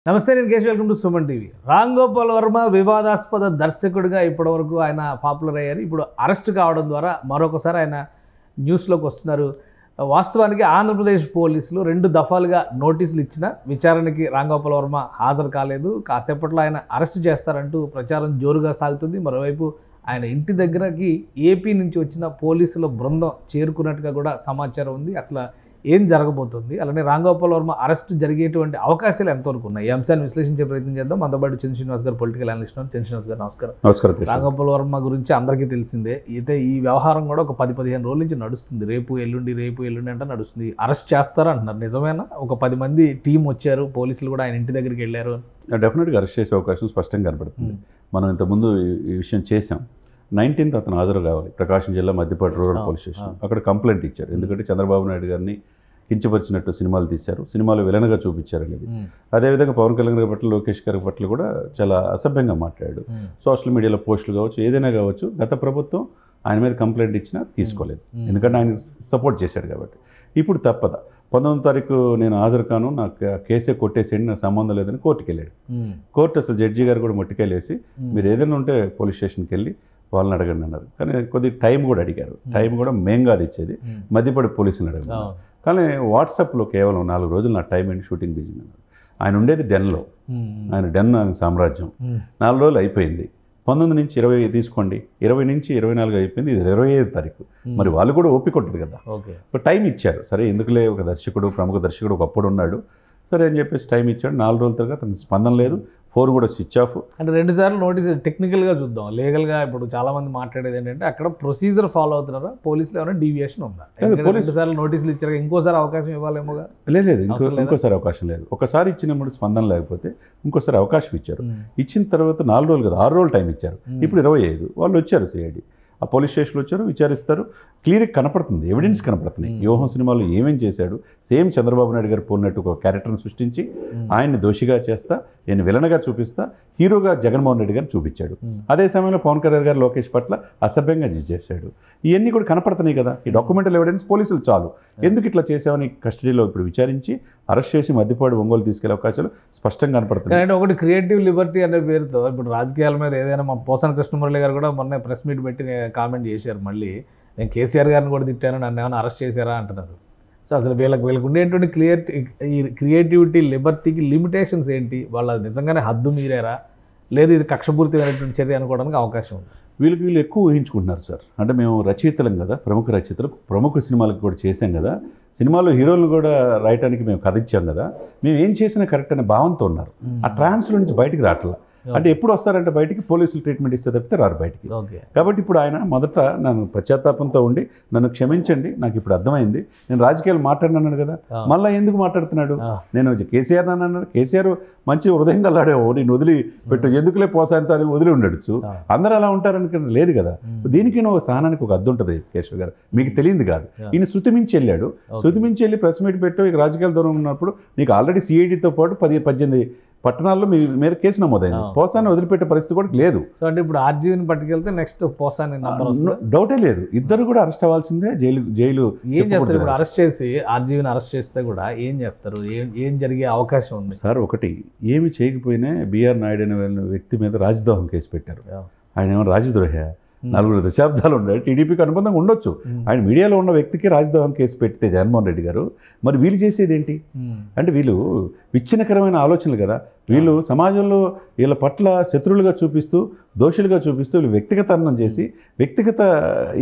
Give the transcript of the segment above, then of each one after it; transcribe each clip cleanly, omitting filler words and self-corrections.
నమస్తే, నేను Keshav. Welcome to Suman TV. Ram Gopal Varma వివాదాస్పద దర్శకుడిగా ఇప్పటివరకు ఆయన పాపులర్ అయ్యారు. ఇప్పుడు అరెస్ట్ కావడం ద్వారా మరొకసారి ఆయన న్యూస్లోకి వస్తున్నారు. వాస్తవానికి ఆంధ్రప్రదేశ్ పోలీసులు 2 దఫాలుగా నోటీసులు ఇచ్చిన విచారణకి రామ్ గోపాల్ వర్మ హాజరు కాలేదు. కాసేపట్లో ఆయన అరెస్ట్ చేస్తారంటూ ప్రచారం జోరుగా సాగుతుంది. మరోవైపు ఆయన ఇంటి దగ్గరకి ఏపీ నుంచి వచ్చిన పోలీసుల బృందం చేరుకున్నట్టుగా కూడా సమాచారం ఉంది. అసలు ఏం జరగబోతుంది, అలానే రామ్ గోపాల్ వర్మ అరెస్ట్ జరిగేటువంటి అవకాశాలు ఎంతవరకు ఉన్నాయి, ఈ అంశాన్ని విశ్లేషించే ప్రయత్నం చేద్దాం. మనతో పాటు చంద్ర శ్రీనివాస్ గారు, పొలిటికల్ అనలిస్ట్. చంద్ర శ్రీనివాస్ గారు నమస్కారం. నమస్కారం. రామ్ గోపాల్ వర్మ గురించి అందరికీ తెలిసిందే. అయితే ఈ వ్యవహారం కూడా ఒక 10-15 రోజుల నుంచి నడుస్తుంది. రేపు ఎల్లుండి అంటే నడుస్తుంది. అరెస్ట్ చేస్తారా అంటున్నారు, నిజమేనా? ఒక 10 మంది టీం వచ్చారు, పోలీసులు కూడా ఆయన ఇంటి దగ్గరికి వెళ్ళారు. డెఫినెట్గా అరెస్ట్ చేసే అవకాశం స్పష్టంగా కనబడుతుంది. మనం ఇంతకుముందు ఈ విషయం చేసాం. 19th అతను హాజరు కావాలి ప్రకాశం జిల్లా మధ్యపాటి రూరల్ పోలీస్ స్టేషన్. అక్కడ కంప్లైంట్ ఇచ్చారు. ఎందుకంటే చంద్రబాబు నాయుడు గారిని కించపరిచినట్టు సినిమాలు తీశారు, సినిమాలో విలన్గా చూపించారు అనేది. అదేవిధంగా పవన్ కళ్యాణ్ గారి పట్ల, లోకేష్ గారి పట్ల కూడా చాలా అసభ్యంగా మాట్లాడాడు. సోషల్ మీడియాలో పోస్టులు కావచ్చు, ఏదైనా కావచ్చు, గత ప్రభుత్వం ఆయన మీద కంప్లైంట్ ఇచ్చినా తీసుకోలేదు. ఎందుకంటే ఆయన సపోర్ట్ చేశాడు కాబట్టి. ఇప్పుడు తప్పదా, 19వ తారీఖు నేను హాజరు కాను, నాకు కేసే కొట్టేసేయండి, నాకు సంబంధం లేదని కోర్టుకి వెళ్ళాడు. కోర్టు అసలు జడ్జి గారు కూడా మొట్టికాయలేసి మీరు ఏదైనా ఉంటే పోలీస్ స్టేషన్కి వెళ్ళి వాళ్ళని అడగండి అన్నారు. కానీ కొద్దిగా టైం కూడా అడిగారు. టైం కూడా మేము కాదు ఇచ్చేది, మధ్యపడి పోలీసులు అడగండి. కానీ వాట్సాప్లో కేవలం 4 రోజులు నా టైం ఏంటి, షూటింగ్ బిజీ అన్నారు. ఆయన ఉండేది డెన్లో, ఆయన డెన్ ఆయన సామ్రాజ్యం. 4 రోజులు అయిపోయింది. 19 నుంచి 20 తీసుకోండి, 20 నుంచి 24 అయిపోయింది, ఇది 25వ తారీఖు. మరి వాళ్ళు కూడా ఓపిక ఉంటుంది కదా, టైం ఇచ్చారు. సరే ఎందుకులే, ఒక దర్శకుడు, ప్రముఖ దర్శకుడు ఒకప్పుడు ఉన్నాడు, సరే అని చెప్పేసి టైం ఇచ్చాడు. 4 రోజుల తర్వాత అతనికి స్పందన లేదు, ఫోన్ కూడా స్విచ్ ఆఫ్. అంటే 2 సార్లు నోటీస్. టెక్నికల్గా చూద్దాం, లీగల్గా ఇప్పుడు చాలామంది మాట్లాడేది ఏంటంటే అక్కడ ప్రొసీజర్ ఫాలో అవుతున్నారా, పోలీసులు ఏమైనా డీవియేషన్ ఉందా? 2 సార్లు నోటీసులు ఇచ్చారు, ఇంకోసారి అవకాశం ఇవ్వాలేమోగా? లేదు, ఇంకోసారి అవకాశం లేదు. ఒకసారి ఇచ్చినప్పుడు స్పందన లేకపోతే ఇంకోసారి అవకాశం ఇచ్చారు. ఇచ్చిన తర్వాత 4 రోజులు కదా, 6 రోజులు టైం ఇచ్చారు. ఇప్పుడు 25 వాళ్ళు వచ్చారు, సిఐడి ఆ పోలీస్ స్టేషన్లో వచ్చారు, విచారిస్తారు. క్లియర్గా కనపడుతుంది, ఎవిడెన్స్ కనపడుతున్నాయి. యోహం సినిమాలో ఏమేం చేశాడు, సేమ్ చంద్రబాబు నాయుడు గారు పోలినట్టు ఒక క్యారెక్టర్ను సృష్టించి ఆయన్ని దోషిగా చేస్తా, నేను విలన్గా చూపిస్తా, హీరోగా జగన్మోహన్ రెడ్డి గారిని చూపించాడు. అదే సమయంలో పవన్ కళ్యాణ్ గారు లోకేష్ పట్ల అసభ్యంగా చేశాడు. ఇవన్నీ కూడా కనపడుతున్నాయి కదా. ఈ డాక్యుమెంటల్ ఎవిడెన్స్ పోలీసులు చాలు. ఎందుకు ఇట్లా చేసామని కస్టడీలో ఇప్పుడు విచారించి అరెస్ట్ చేసి మధ్యపాడు ఒంగోలు తీసుకెళ్లే అవకాశాలు స్పష్టంగా కనపడుతున్నాయి. అంటే ఒకటి క్రియేటివ్ లిబర్టీ అనే పేరుతో ఇప్పుడు రాజకీయాల మీద ఏదైనా, మా పోసాని కృష్ణమురళి గారు కూడా మొన్న ప్రెస్ మీట్ పెట్టి కామెంట్ చేశారు. మళ్ళీ నేను కేసీఆర్ గారిని కూడా తిట్టాను, నన్ను ఏమైనా అరెస్ట్ చేశారా అంటున్నారు. సో అసలు వీళ్ళకు ఉండేటువంటి ఈ క్రియేటివిటీ, లిబర్టీకి లిమిటేషన్స్ ఏంటి? వాళ్ళ నిజంగానే హద్దు మీరారా, లేదు ఇది కక్షపూరితమైనటువంటి చర్య అనుకోవడానికి అవకాశం ఉంది? వీళ్ళు ఎక్కువ ఊహించుకుంటున్నారు సార్. అంటే మేము రచయితలం కదా, ప్రముఖ రచయితలు, ప్రముఖ సినిమాలకు కూడా చేసాం కదా, సినిమాలో హీరోలను కూడా రాయటానికి మేము కథ ఇచ్చాం కదా, మేము ఏం చేసినా కరెక్ట్ అనే భావంతో ఉన్నారు. ఆ ట్రాన్స్లో నుంచి బయటికి రావట్లా. అంటే ఎప్పుడు వస్తారంటే బయటికి పోలీసులు ట్రీట్మెంట్ ఇస్తే తప్పితే రారు బయటికి. కాబట్టి ఇప్పుడు ఆయన మొదట నన్ను పశ్చాత్తాపంతో ఉండి నన్ను క్షమించండి, నాకు ఇప్పుడు అర్థమైంది, నేను రాజకీయాలు మాట్లాడినాను కదా, మళ్ళీ ఎందుకు మాట్లాడుతున్నాడు, నేను కేసీఆర్ అన్నాడు, కేసీఆర్ మంచి హృదయం గల్లాడేవో, నేను వదిలి పెట్టు, ఎందుకులే పోసాంత అని వదిలి ఉండొచ్చు, అందరూ అలా ఉంటారని లేదు కదా. దీనికి ఒక సహనానికి ఒక అద్దు ఉంటుంది కేశవ్ గారు, మీకు తెలియదు కాదు. ఈయన శృతి మించి వెళ్ళాడు, శృతి మించి వెళ్ళి ప్రెస్ మీట్ పెట్టు, ఇక రాజకీయాల దూరం ఉన్నప్పుడు నీకు ఆల్రెడీ సిఐడితో పాటు 10-18 పట్టణాల్లో మీ మీద కేసు నమోదైంది. పోసాన్ని వదిలిపెట్టే పరిస్థితి కూడా లేదు. సో అంటే ఇప్పుడు ఆర్జీవిని పట్టుకెళ్తే నెక్స్ట్ పోసాన్ని డౌటే లేదు, ఇద్దరు కూడా అరెస్ట్ అవ్వాల్సిందే. జైలు ఏం చేస్తారు ఇప్పుడు? అరెస్ట్ చేసి ఆర్జీవిని అరెస్ట్ చేస్తే కూడా ఏం చేస్తారు? ఏం జరిగే అవకాశం ఉంది సార్? ఒకటి, ఏమి చేయకపోయినా బీఆర్ నాయుడు అనే వ్యక్తి మీద రాజద్రోహం కేసు పెట్టారు. ఆయన ఏమో రాజద్రోహ 4 దశాబ్దాలు ఉన్నాయి, టీడీపీకి అనుబంధంగా ఉండొచ్చు. ఆయన మీడియాలో ఉన్న వ్యక్తికి రాజద్రోహం కేసు పెడితే జగన్మోహన్ రెడ్డి గారు, మరి వీళ్ళు చేసేది ఏంటి? అంటే వీళ్ళు విచ్ఛిన్నకరమైన ఆలోచనలు కదా. వీళ్ళు సమాజంలో వీళ్ళ పట్ల శత్రువులుగా చూపిస్తూ, దోషులుగా చూపిస్తూ, వీళ్ళు వ్యక్తిగతనం చేసి వ్యక్తిగత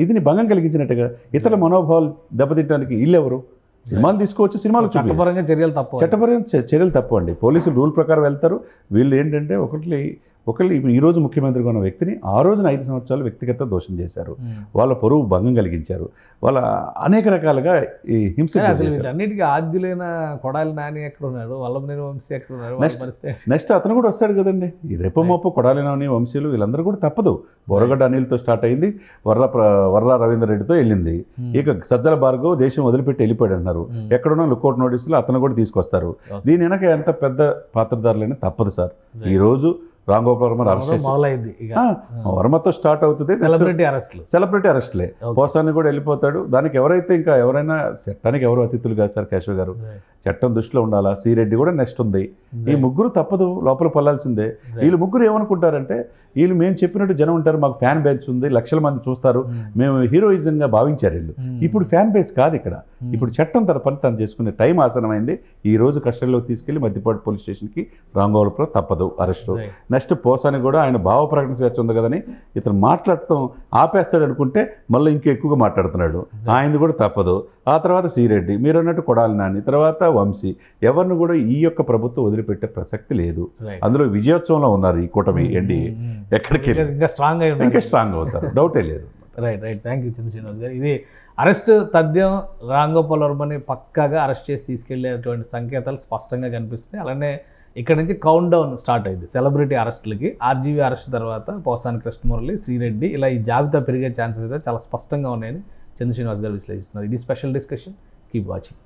ఇదిని భంగం కలిగించినట్టుగా ఇతరుల మనోభావాలు దెబ్బతింటానికి వీళ్ళెవరు? సినిమాలు తీసుకోవచ్చు, సినిమాలు చట్టపరంగా చర్యలు తప్పు, చట్టపరంగా చర్యలు తప్పు అండి. పోలీసులు రూల్ ప్రకారం వెళ్తారు. వీళ్ళు ఏంటంటే ఒకళ్ళు ఇప్పుడు ఈరోజు ముఖ్యమంత్రిగా ఉన్న వ్యక్తిని ఆ రోజున 5 సంవత్సరాలు వ్యక్తిగత దోషం చేశారు, వాళ్ళ పరువు భంగం కలిగించారు, వాళ్ళ అనేక రకాలుగా ఈ హింస. అన్నిటికీ ఆద్యులైన కొడాలి నాని ఎక్కడ ఉన్నాడు, వల్లభనేని వంశీ ఎక్కడ ఉన్నారు? నెక్స్ట్ అతను కూడా వస్తాడు కదండి. ఈ రెప్పమొప్పు కొడాలి నాని వంశీలు వీళ్ళందరూ కూడా తప్పదు. బోరగడ్డ అనిల్తో స్టార్ట్ అయింది, వర్ల రవీందర్ రెడ్డితో వెళ్ళింది, ఇక సజ్జల భార్గవ్ దేశం వదిలిపెట్టి వెళ్ళిపోయాడు అన్నారు. ఎక్కడున్నా లుకౌట్ నోటీసులు అతను కూడా తీసుకొస్తారు. దీని వెనక ఎంత పెద్ద పాత్రధారులైనా తప్పదు సార్. ఈరోజు రామ్ గోపాల్ వర్మ వర్మతో స్టార్ట్ అవుతుంది, సెలబ్రిటీ అరెస్ట్లే. పోసాన్ని కూడా వెళ్ళిపోతాడు. దానికి ఎవరైతే ఎవరైనా చట్టానికి ఎవరు అతిథులు కాదు సార్ కేశవ్ గారు, చట్టం దృష్టిలో ఉండాలా. సి రెడ్డి కూడా నెక్స్ట్ ఉంది. ఈ ముగ్గురు తప్పదు, లోపల పొల్లాల్సిందే. వీళ్ళు ముగ్గురు ఏమనుకుంటారంటే, వీళ్ళు మేము చెప్పినట్టు జనం ఉంటారు, మాకు ఫ్యాన్ బేస్ ఉంది, లక్షల మంది చూస్తారు, మేము హీరోయిజంగా భావించారు వీళ్ళు. ఇప్పుడు ఫ్యాన్ బేస్ కాదు ఇక్కడ. ఇప్పుడు చట్టం తన పని తను చేసుకునే టైం ఆసనమైంది. ఈ రోజు కస్టడీలోకి తీసుకెళ్లి మద్దిపాడు పోలీస్ స్టేషన్కి రాంగోపాల్ తప్పదు అరెస్టు. నెక్స్ట్ పోసాని కూడా ఆయన భావ ప్రకటన స్వేచ్ఛ ఉంది కదని ఇతను మాట్లాడటం ఆపేస్తాడు అనుకుంటే మళ్ళీ ఇంకా ఎక్కువగా మాట్లాడుతున్నాడు. ఆయనది కూడా తప్పదు. ఆ తర్వాత శ్రీరెడ్డి, మీరు అన్నట్టు కొడాలి నాని, తర్వాత వంశీ, ఎవరిని కూడా ఈ యొక్క ప్రభుత్వం వదిలిపెట్టే ప్రసక్తి లేదు. అందులో విజయోత్సవంలో ఉన్నారు ఈ కూటమి ఎన్డీఏ. ఎక్కడికి ఇంకా స్ట్రాంగ్ అవుతారు, డౌటే లేదు. రైట్. థ్యాంక్ యూ చంద్ర శ్రీనివాస్ గారు. ఇది అరెస్ట్ తథ్యం రాంగోపాల్ వర్మని పక్కాగా అరెస్ట్ చేసి తీసుకెళ్లేటువంటి సంకేతాలు స్పష్టంగా కనిపిస్తున్నాయి. అలానే ఇక్కడ నుంచి కౌంట్ డౌన్ స్టార్ట్ అయింది సెలబ్రిటీ అరెస్టులకి. ఆర్జీవీ అరెస్ట్ తర్వాత పోసాని కృష్ణమురళి, శ్రీరెడ్డి, ఇలా ఈ జాబితా పెరిగే ఛాన్సెస్ అయితే చాలా స్పష్టంగా ఉన్నాయని చంద్ర శ్రీనివాస్ గారు విశ్లేషిస్తున్నారు. ఇది స్పెషల్ డిస్కషన్. Keep watching.